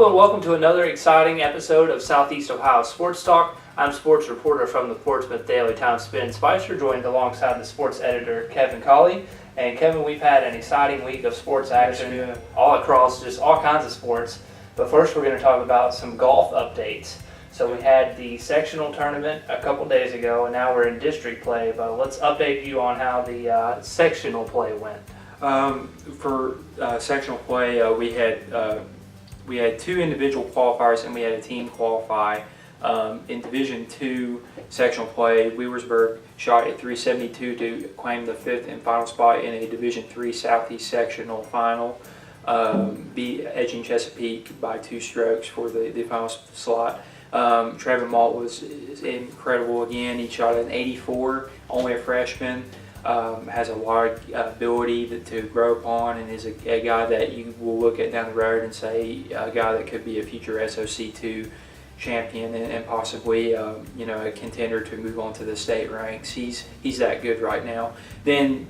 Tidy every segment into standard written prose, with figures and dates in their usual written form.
Hello and welcome to another exciting episode of Southeast Ohio Sports Talk. I'm sports reporter from the Portsmouth Daily Times, Spicer, joined alongside the sports editor Kevin Colley. And Kevin, we've had an exciting week of sports action all across, just all kinds of sports. But first we're going to talk about some golf updates. So we had the sectional tournament a couple days ago, and now we're in district play. But let's update you on how the sectional play went. For sectional play, we had two individual qualifiers and we had a team qualify. In Division II sectional play, Wheelersburg shot at 372 to claim the fifth and final spot in a Division III Southeast sectional final, edging Chesapeake by 2 strokes for the final slot. Trevor Malt was incredible again. He shot an 84, only a freshman. Has a lot of ability to grow upon, and is a guy that you will look at down the road and say a guy that could be a future SOC2 champion and possibly a contender to move on to the state ranks. He's that good right now. Then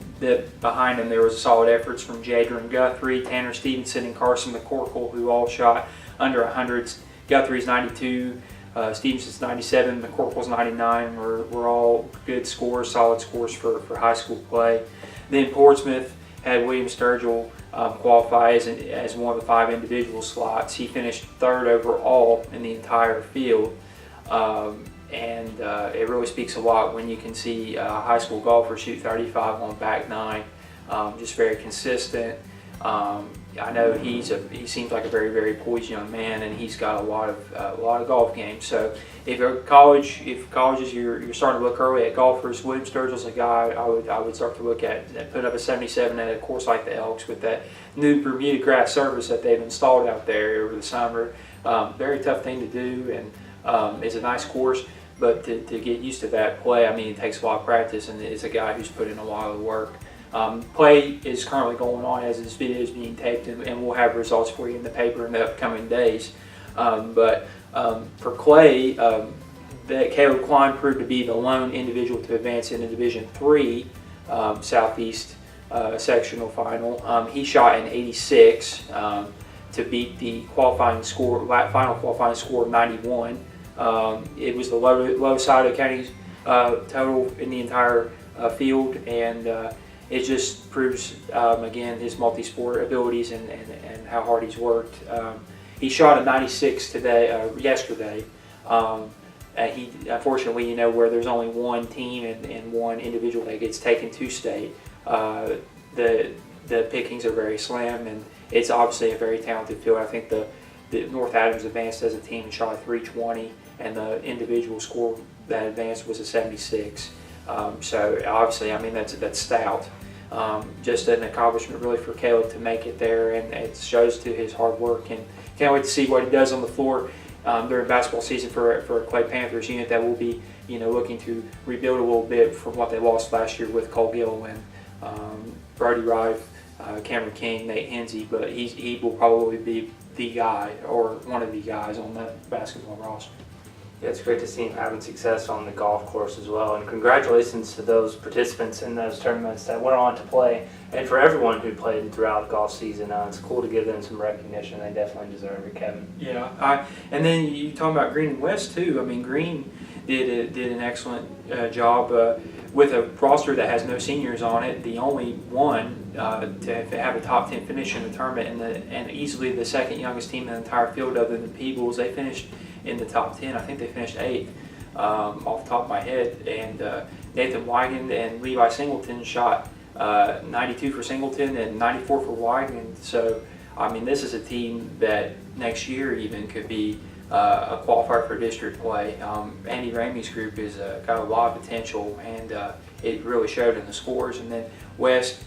behind him there was solid efforts from Jadron Guthrie, Tanner Stevenson, and Carson McCorkle, who all shot under 100s. Guthrie's 92. Stevenson's 97, McCorkle's 99 were all good scores, solid scores for high school play. Then Portsmouth had William Sturgill qualify as one of the 5 individual slots. He finished 3rd overall in the entire field, and it really speaks a lot when you can see a high school golfer shoot 35 on back 9, just very consistent. I know he seems like a very, very poised young man, and he's got a lot of golf games. So if colleges you're starting to look early at golfers, William Sturgill's a guy I would start to look at. Put up a 77 at a course like the Elks with that new Bermuda grass surface that they've installed out there over the summer. Very tough thing to do, and it's a nice course. But to get used to that play, I mean, it takes a lot of practice, and it's a guy who's put in a lot of work. Play is currently going on as this video is being taped, and we'll have results for you in the paper in the upcoming days. But for Clay, Caleb Klein proved to be the lone individual to advance into Division III Southeast sectional final. He shot an 86 to beat the final qualifying score of 91. It was the low side of the county's total in the entire field, and it just proves, again, his multi-sport abilities and how hard he's worked. He shot a 96 yesterday. He unfortunately, where there's only one team and one individual that gets taken to state, the pickings are very slim, and it's obviously a very talented field. I think the North Adams advanced as a team and shot a 320, and the individual score that advanced was a 76. So obviously, I mean, that's stout. Just an accomplishment really for Caleb to make it there, and it shows to his hard work, and can't wait to see what he does on the floor during basketball season for a Clay Panthers unit that will be looking to rebuild a little bit from what they lost last year with Cole Gill and Brody Rife, Cameron King, Nate Hensey, but he will probably be the guy or one of the guys on that basketball roster. Yeah, it's great to see him having success on the golf course as well, and congratulations to those participants in those tournaments that went on to play, and for everyone who played throughout golf season. It's cool to give them some recognition. They definitely deserve it, Kevin. Yeah, and then you talking about Green and West too. I mean, Green did an excellent job with a roster that has no seniors on it. The only one to have a top 10 finish in the tournament, and easily the second youngest team in the entire field other than the Peebles. They finished in the top 10. I think they finished 8th off the top of my head. And Nathan Weigand and Levi Singleton shot 92 for Singleton and 94 for Weigand. So, I mean, this is a team that next year even could be a qualifier for district play. Andy Ramey's group is got a lot of potential, and it really showed in the scores. And then West,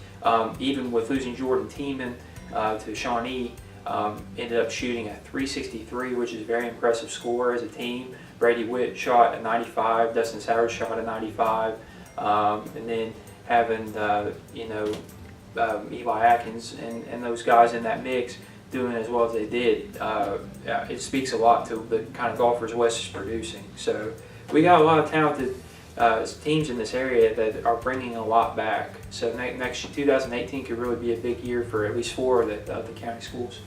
even with losing Jordan Tiemann to Shawnee, ended up shooting a 363, which is a very impressive score as a team. Brady Witt shot a 95, Dustin Sowers shot a 95, and then having Eli Atkins and those guys in that mix doing as well as they did, it speaks a lot to the kind of golfers West is producing. So we got a lot of talented teams in this area that are bringing a lot back. So next 2018 could really be a big year for at least 4 of the county schools.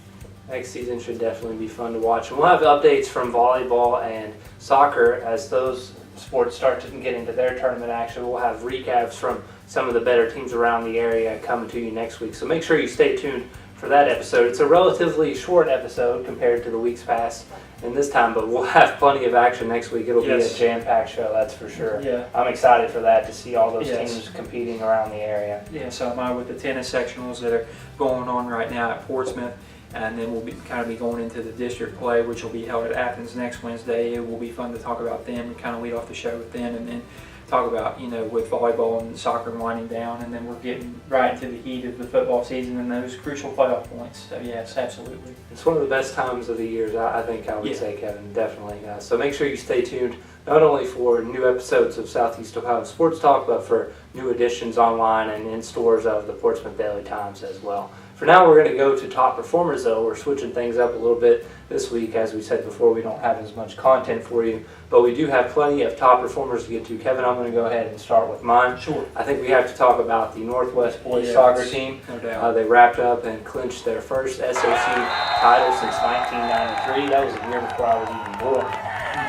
Next season should definitely be fun to watch. And we'll have updates from volleyball and soccer as those sports start to get into their tournament action. We'll have recaps from some of the better teams around the area coming to you next week. So make sure you stay tuned for that episode. It's a relatively short episode compared to the weeks past in this time, but we'll have plenty of action next week. It'll be a jam-packed show, that's for sure. Yeah. I'm excited for that, to see all those teams competing around the area. Yeah, so am I, with the tennis sectionals that are going on right now at Portsmouth. And then we'll be going into the district play, which will be held at Athens next Wednesday. It will be fun to talk about them and kind of lead off the show with them, and then talk about, with volleyball and soccer winding down, and then we're getting right into the heat of the football season and those crucial playoff points. So yes, absolutely. It's one of the best times of the years, I think I would say, Kevin, definitely. So make sure you stay tuned, not only for new episodes of Southeast Ohio Sports Talk, but for new editions online and in stores of the Portsmouth Daily Times as well. For now, we're going to go to top performers, though. We're switching things up a little bit this week. As we said before, we don't have as much content for you, but we do have plenty of top performers to get to. Kevin, I'm going to go ahead and start with mine. Sure. I think we have to talk about the Northwest boys soccer team. No doubt. They wrapped up and clinched their first SOC title since 1993. That was a year before I was even born.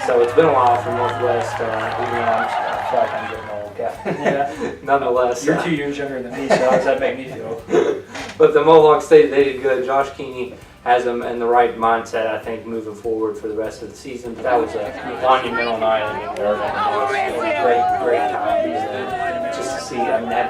So it's been a while for Northwest. Even though I feel like I'm getting old, Kevin. Yeah. Nonetheless. You're 2 years younger than me, so how does that make me feel? But the Mohawk State, they did good. Josh Keeney has them in the right mindset, I think, moving forward for the rest of the season. But that was a monumental night. I mean, it was a great time just to see. I mean, they had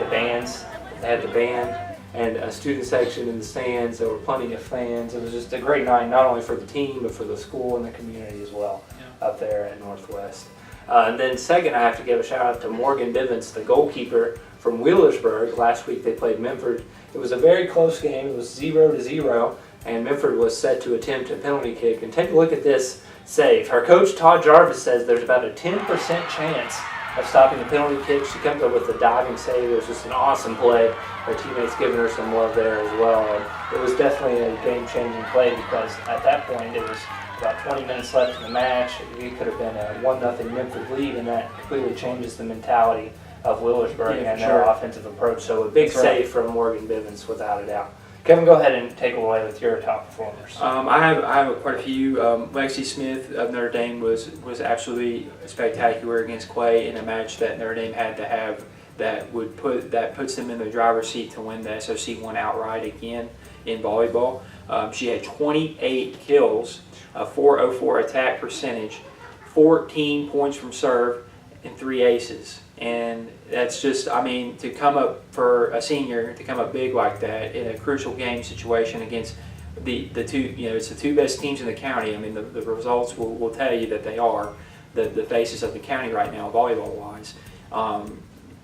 the band, and a student section in the stands. There were plenty of fans. It was just a great night, not only for the team, but for the school and the community as well up there at Northwest. And then second, I have to give a shout out to Morgan Bivens, the goalkeeper from Wheelersburg. Last week they played Minford. It was a very close game. It was 0-0, and Minford was set to attempt a penalty kick. And take a look at this save. Her coach, Todd Jarvis, says there's about a 10% chance of stopping the penalty kick. She comes up with a diving save. It was just an awesome play. Her teammates giving her some love there as well. And it was definitely a game-changing play, because at that point it was about 20 minutes left in the match. It could have been a 1-0 Minford lead, and that completely changes the mentality of Wheelersburg and their offensive approach. So a big save from Morgan Bivens, without a doubt. Kevin, go ahead and take away with your top performers. I have quite a few. Lexi Smith of Notre Dame was absolutely spectacular against Clay in a match that Notre Dame had to have that puts them in the driver's seat to win the SOC 1 outright again in volleyball. She had 28 kills, a .404 attack percentage, 14 points from serve, and 3 aces. And that's just, I mean, to come up for a senior, to come up big like that in a crucial game situation against the two, it's the two best teams in the county. I mean, the results will tell you that they are the faces of the county right now, volleyball-wise.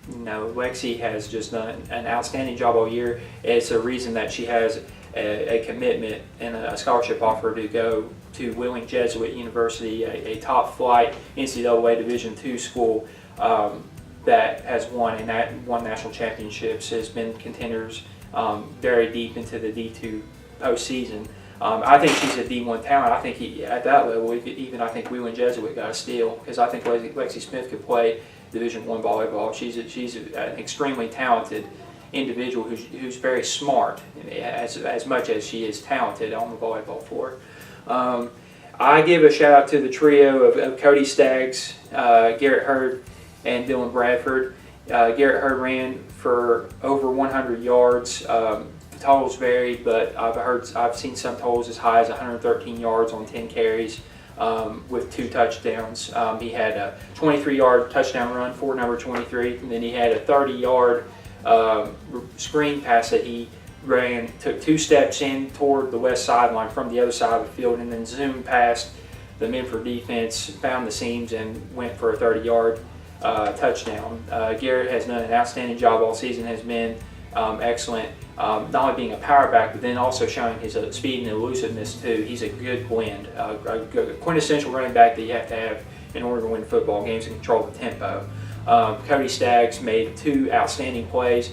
Lexi has just done an outstanding job all year. It's a reason that she has a commitment and a scholarship offer to go to Wheeling Jesuit University, a top-flight NCAA Division II school that has won national championships, has been contenders very deep into the D2 postseason. I think she's a D1 talent. I think at that level, I think Wheeling Jesuit got a steal, because I think Lexi Smith could play Division I volleyball. She's an extremely talented individual who's very smart, as much as she is talented on the volleyball floor. I give a shout out to the trio of Cody Stags, Garrett Hurd, and Dylan Bradford. Garrett Hurd ran for over 100 yards. The totals varied, but I've seen some totals as high as 113 yards on 10 carries with 2 touchdowns. He had a 23-yard touchdown run for number 23, and then he had a 30-yard screen pass that he ran, took 2 steps in toward the west sideline from the other side of the field, and then zoomed past the Minford defense, found the seams, and went for a 30-yard touchdown. Garrett has done an outstanding job all season, has been excellent, not only being a power back, but then also showing his speed and elusiveness too. He's a good blend, a quintessential running back that you have to have in order to win football games and control the tempo. Cody Stags made 2 outstanding plays.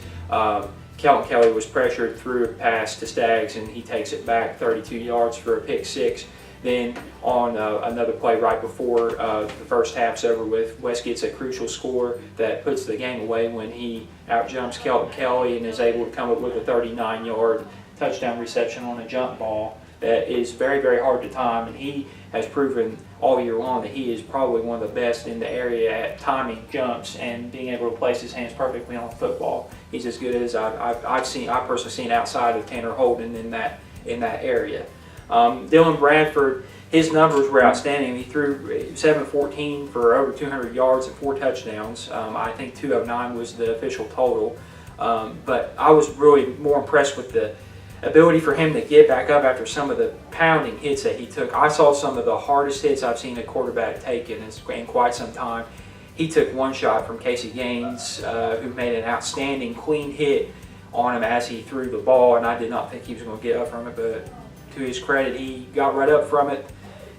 Kelton Kelly was pressured through a pass to Staggs, and he takes it back 32 yards for a pick 6. Then on another play right before the first half's over with, West gets a crucial score that puts the game away when he outjumps Kelton Kelly and is able to come up with a 39-yard touchdown reception on a jump ball that is very, very hard to time, and he has proven all year long that he is probably one of the best in the area at timing jumps and being able to place his hands perfectly on the football. He's as good as I've personally seen outside of Tanner Holden in that area. Dylan Bradford, his numbers were outstanding. He threw 714 for over 200 yards and 4 touchdowns. I think 209 was the official total. But I was really more impressed with the ability for him to get back up after some of the pounding hits that he took. I saw some of the hardest hits I've seen a quarterback take in quite some time. He took one shot from Casey Gaines, who made an outstanding clean hit on him as he threw the ball, and I did not think he was going to get up from it, but to his credit, he got right up from it,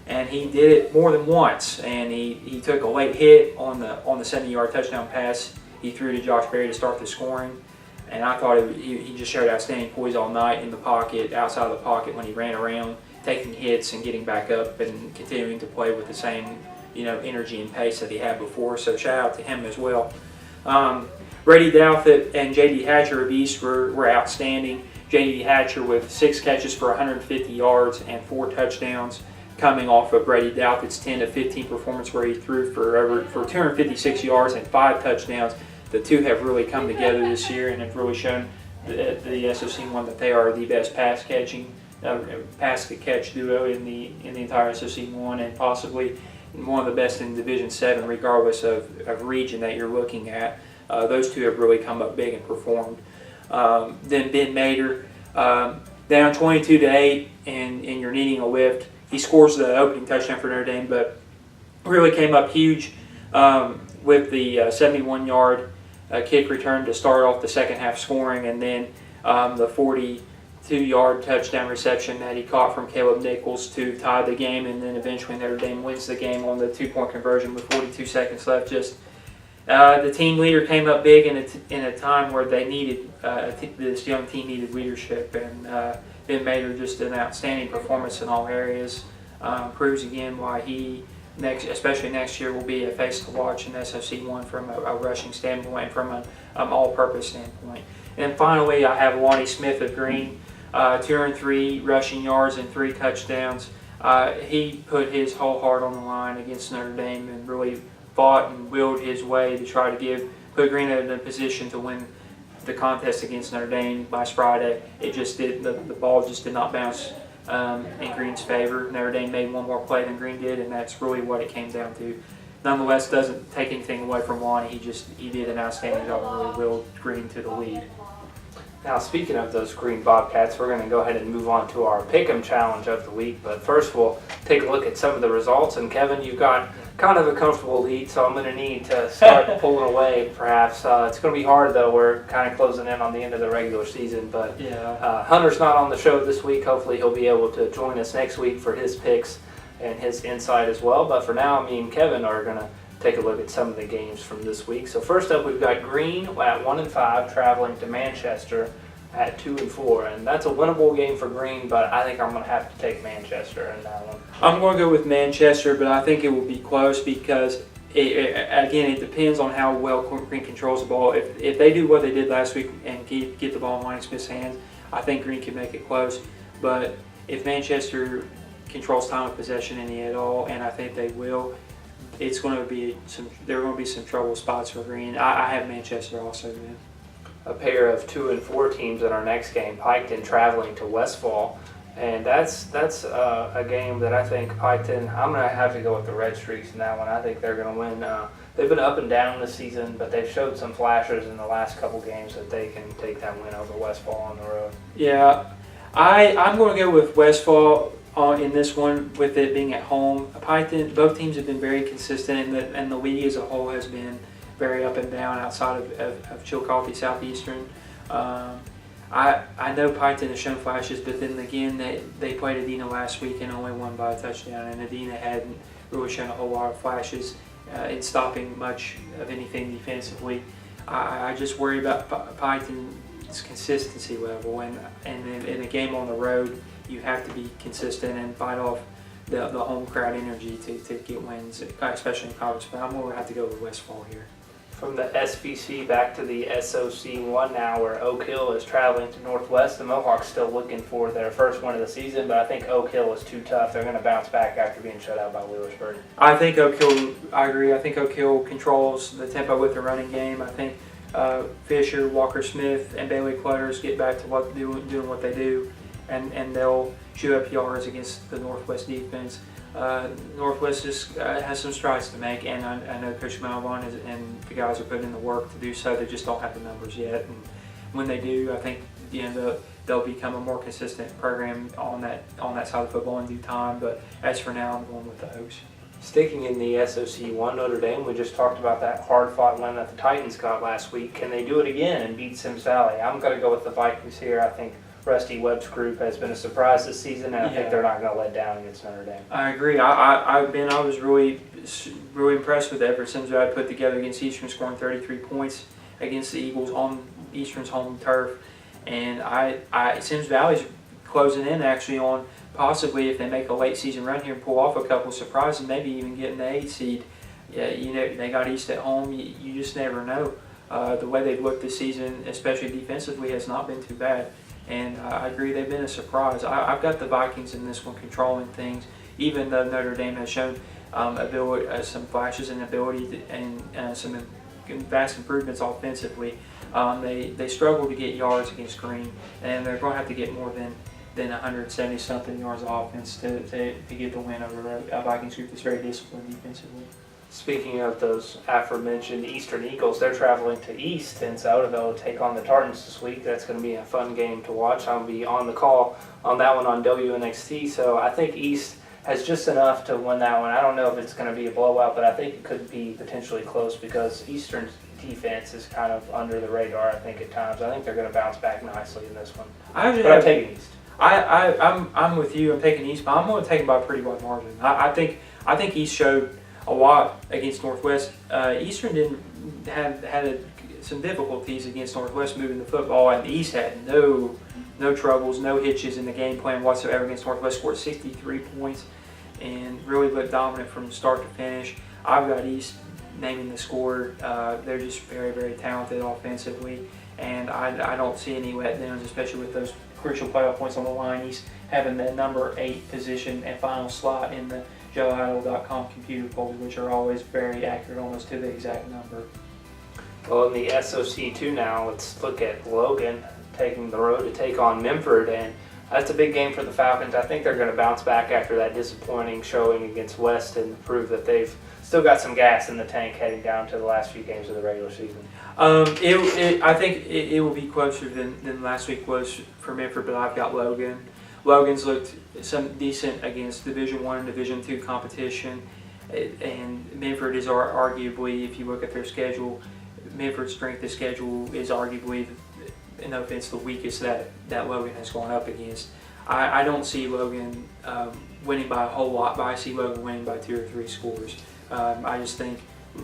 and he did it more than once. And he took a late hit on the 70-yard touchdown pass he threw to Josh Berry to start the scoring. And I thought he just showed outstanding poise all night in the pocket, outside of the pocket when he ran around, taking hits and getting back up and continuing to play with the same energy and pace that he had before. So shout out to him as well. Brady Devitt and J.D. Hatcher of East were outstanding. J.D. Hatcher with 6 catches for 150 yards and 4 touchdowns, coming off of Brady Devitt's 10-15 performance where he threw for 256 yards and 5 touchdowns. The two have really come together this year and have really shown the SOC one that they are the best pass to catch duo in the entire SOC one, and possibly one of the best in Division 7, regardless of region that you're looking at. Those two have really come up big and performed. Then Ben Mader, down 22-8, and you're needing a lift. He scores the opening touchdown for Notre Dame, but really came up huge with the 71-yard kick return to start off the second half scoring, and then the 42-yard touchdown reception that he caught from Caleb Nichols to tie the game, and then eventually Notre Dame wins the game on the 2-point conversion with 42 seconds left. Just the team leader came up big in a time where they needed this young team needed leadership, and Ben Mader just an outstanding performance in all areas. Proves again why he, especially next year, will be a face to watch in SOC1 from a rushing standpoint, from an all-purpose standpoint. And finally, I have Lonnie Smith of Green, 203 rushing yards and 3 touchdowns. He put his whole heart on the line against Notre Dame and really fought and willed his way to try to put Green in a position to win the contest against Notre Dame last Friday. It just did, the ball just did not bounce in Green's favor. Notre Dame made one more play than Green did, and that's really what it came down to. Nonetheless, doesn't take anything away from Lonnie. He did an outstanding job and really willed Green to the lead. Now, speaking of those Green Bobcats, we're going to go ahead and move on to our Pick'em Challenge of the week. But first, we'll take a look at some of the results. And Kevin, you've got kind of a comfortable lead, so I'm going to need to start pulling away, perhaps. It's going to be hard, though. We're kind of closing in on the end of the regular season. But yeah. Hunter's not on the show this week. Hopefully, he'll be able to join us next week for his picks and his insight as well. But for now, me and Kevin are going to take a look at some of the games from this week. So first up, we've got Green at 1-5 traveling to Manchester at 2-4, and that's a winnable game for Green, but I think I'm going to have to take Manchester in that one. I'm going to go with Manchester, but I think it will be close because, it depends on how well Green controls the ball. If they do what they did last week and get the ball in Lonnie Smith's hands, I think Green can make it close. But if Manchester controls time of possession any at all, and I think they will, there are going to be some trouble spots for Green. I have Manchester also, man. A pair of 2-4 teams in our next game, Piketon traveling to Westfall, and that's a game that I think Piketon, I'm going to have to go with the Red Streaks in that one. I think they're going to win. They've been up and down this season, but they've showed some flashes in the last couple games that they can take that win over Westfall on the road. Yeah, I'm going to go with Westfall in this one, with it being at home. Piketon, both teams have been very consistent, and the league as a whole has been very up and down outside of Chillicothe Southeastern. I know Piketon has shown flashes, but then again, they played Adina last week and only won by a touchdown, and Adina hadn't really shown a whole lot of flashes in stopping much of anything defensively. I just worry about Piketon's consistency level, and in a game on the road, you have to be consistent and fight off the home crowd energy to get wins, especially in college. But I'm going to have to go with Westfall here. From the SVC back to the SOC1 now, where Oak Hill is traveling to Northwest. The Mohawks still looking for their first win of the season, but I think Oak Hill was too tough. They're going to bounce back after being shut out by Wheelersburg. I think Oak Hill, I agree. I think Oak Hill controls the tempo with the running game. I think Fisher, Walker Smith, and Bailey Clutters get back to doing what they do, and they'll shoot up yards against the Northwest defense. Northwest has some strides to make, and I know Coach Malvon and the guys are putting in the work to do so. They just don't have the numbers yet, and when they do, I think they'll become a more consistent program on that side of football in due time. But as for now, I'm going with the Oaks. Sticking in the SOC1, Notre Dame, we just talked about that hard-fought win that the Titans got last week. Can they do it again and beat Sims Valley? I'm going to go with the Vikings here. I think Rusty Webb's group has been a surprise this season, and I think they're not going to let down against Notre Dame. I agree. I was really impressed with the effort Sims Valley put together against Eastern, scoring 33 points against the Eagles on Eastern's home turf. And Sims Valley's closing in actually on possibly, if they make a late season run here and pull off a couple of surprises, maybe even getting the 8th seed. Yeah, they got East at home. You just never know. The way they've looked this season, especially defensively, has not been too bad. And I agree, they've been a surprise. I've got the Vikings in this one controlling things, even though Notre Dame has shown some flashes and ability and some vast improvements offensively. They struggle to get yards against Green, and they're going to have to get more than 170-something yards of offense to get the win over a Vikings group that's very disciplined defensively. Speaking of those aforementioned Eastern Eagles, they're traveling to East in Scioto to take on the Tartans this week. That's going to be a fun game to watch. I'll be on the call on that one on WNXT, so I think East has just enough to win that one. I don't know if it's going to be a blowout, but I think it could be potentially close because Eastern's defense is kind of under the radar, I think, at times. I think they're going to bounce back nicely in this one. I'm taking East. I'm with you. I'm taking East, but I'm going to take them by a pretty wide margin. I think East showed a lot against Northwest. Eastern had some difficulties against Northwest moving the football, and East had no troubles, no hitches in the game plan whatsoever against Northwest. Scored 63 points and really looked dominant from start to finish. I've got East naming the score. They're just very, very talented offensively, and I don't see any letdowns, especially with those crucial playoff points on the line. East having the number 8 position and final slot in the JoeIdle.com computer polls, which are always very accurate, almost to the exact number. Well, in the SOC2 now, let's look at Logan taking the road to take on Minford, and that's a big game for the Falcons. I think they're going to bounce back after that disappointing showing against West and prove that they've still got some gas in the tank heading down to the last few games of the regular season. I think it will be closer than last week was for Minford, but I've got Logan. Logan's looked some decent against Division I and Division II competition, and Minford is arguably, if you look at their schedule, Minford's strength of schedule is arguably, no offense, the weakest that Logan has gone up against. I don't see Logan winning by a whole lot, but I see Logan winning by 2 or 3 scores. I just think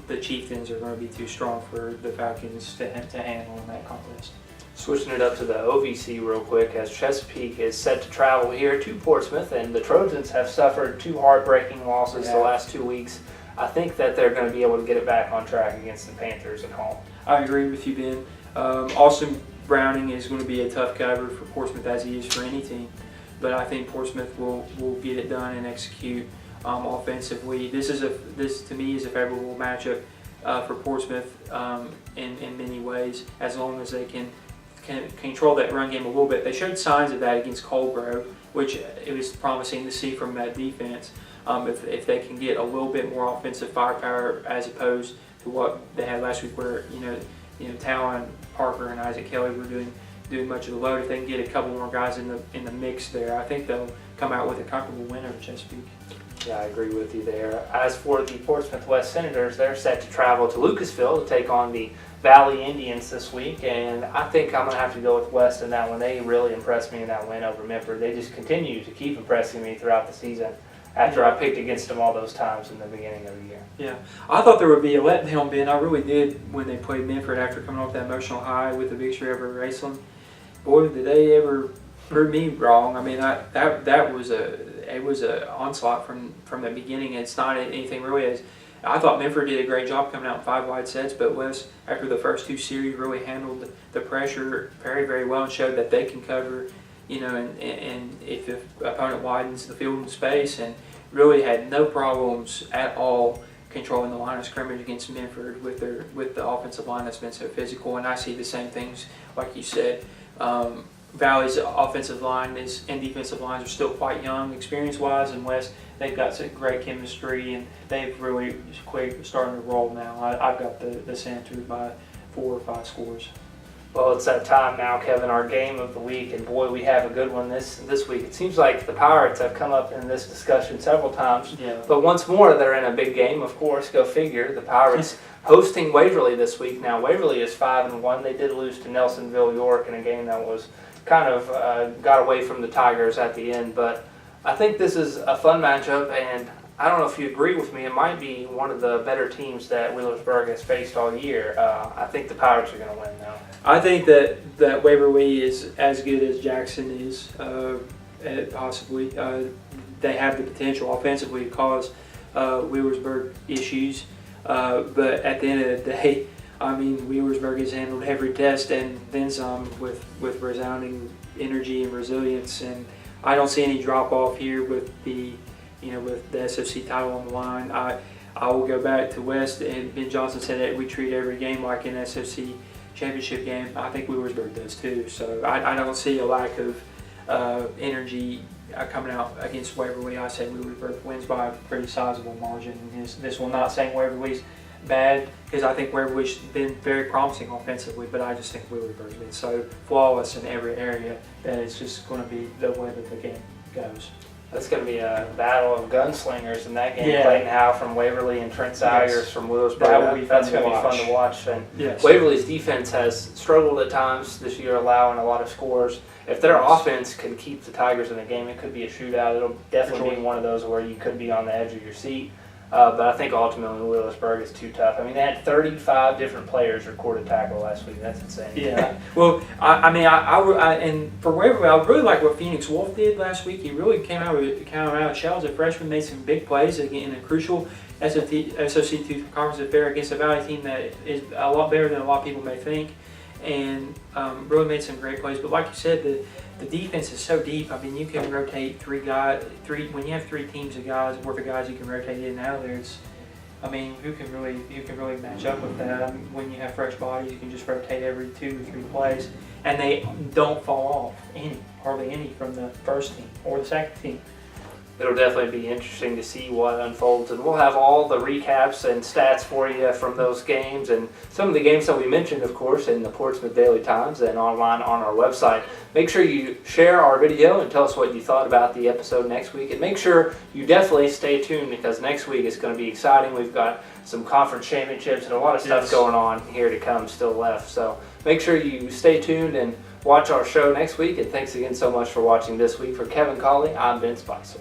the Chieftains are going to be too strong for the Falcons to handle in that contest. Switching it up to the OVC real quick, as Chesapeake is set to travel here to Portsmouth, and the Trojans have suffered 2 heartbreaking losses the last 2 weeks. I think that they're going to be able to get it back on track against the Panthers at home. I agree with you, Ben. Austin Browning is going to be a tough cover for Portsmouth, as he is for any team, but I think Portsmouth will get it done and execute offensively. This to me is a favorable matchup for Portsmouth in many ways, as long as they can control that run game a little bit. They showed signs of that against Colgrove, which it was promising to see from that defense. If they can get a little bit more offensive firepower as opposed to what they had last week, where Talon, Parker, and Isaac Kelly were doing much of the load. If they can get a couple more guys in the mix there, I think they'll come out with a comfortable win over Chesapeake. Yeah, I agree with you there. As for the Portsmouth West Senators, they're set to travel to Lucasville to take on the Valley Indians this week, and I think I'm going to have to go with West in that one. They really impressed me in that win over Minford. They just continue to keep impressing me throughout the season after I picked against them all those times in the beginning of the year. Yeah, I thought there would be a letdown, Ben. I really did when they played Minford after coming off that emotional high with the victory over Raceland. Boy, did they ever prove me wrong. I mean, that was a onslaught from the beginning. It's not anything really I thought Minford did a great job coming out in 5 wide sets, but West, after the first 2 series, really handled the pressure very, very well and showed that they can cover, and if the opponent widens the field in space, and really had no problems at all controlling the line of scrimmage against Minford with the offensive line that's been so physical. And I see the same things, like you said. Valley's offensive line and defensive lines are still quite young experience-wise, and West, they've got some great chemistry, and they've really quick starting to roll now. I've got the Center by 4 or 5 scores. Well, it's that time now, Kevin, our game of the week, and boy, we have a good one this week. It seems like the Pirates have come up in this discussion several times, but once more, they're in a big game, of course. Go figure. The Pirates hosting Waverly this week. Now, Waverly is 5-1. They did lose to Nelsonville, York, in a game that was kind of got away from the Tigers at the end, but I think this is a fun matchup, and I don't know if you agree with me, it might be one of the better teams that Wheelersburg has faced all year. I think the Pirates are going to win now. I think that Waverly is as good as Jackson is, possibly. They have the potential offensively to cause Wheelersburg issues, but at the end of the day, I mean, Wheelersburg has handled every test and then some with resounding energy and resilience, and I don't see any drop off here with the SOC title on the line. I will go back to West, and Ben Johnson said that we treat every game like an SOC championship game. I think Wheelersburg does too, so I don't see a lack of energy coming out against Waverly. I say Wheelersburg wins by a pretty sizable margin. This will not saying Waverly's bad, because I think Waverly's been very promising offensively, but I just think Wheelersburg's been so flawless in every area that it's just going to be the way that the game goes. That's going to be a battle of gunslingers in that game. Yeah. Clayton Howe from Waverly and Trent Sayers from Wheelersburg. That will be That's fun going to to be watch. fun to watch. And Yes. Waverly's defense has struggled at times this year, allowing a lot of scores. If their offense can keep the Tigers in the game, it could be a shootout. It'll definitely be one of those where you could be on the edge of your seat. But I think ultimately Wheelersburg is too tough. I mean, they had 35 different players recorded tackle last week. That's insane. Yeah. Well, and for Waverly, I really like what Phoenix Wolf did last week. He really came out of shell as a freshman, made some big plays in a crucial SOC2 conference affair against a Valley team that is a lot better than a lot of people may think, and really made some great plays. But like you said, the defense is so deep. I mean, you can rotate three when you have 3 teams of guys worth of guys you can rotate in and out of there. Who can really match up with that? I mean, when you have fresh bodies, you can just rotate every 2 or 3 plays, and they don't fall off hardly any from the first team or the second team. It'll definitely be interesting to see what unfolds, and we'll have all the recaps and stats for you from those games and some of the games that we mentioned, of course, in the Portsmouth Daily Times and online on our website. Make sure you share our video and tell us what you thought about the episode next week, and make sure you definitely stay tuned, because next week is going to be exciting. We've got some conference championships and a lot of stuff going on here to come still left, so make sure you stay tuned and watch our show next week. And thanks again so much for watching this week. For Kevin Colley, I'm Ben Spicer.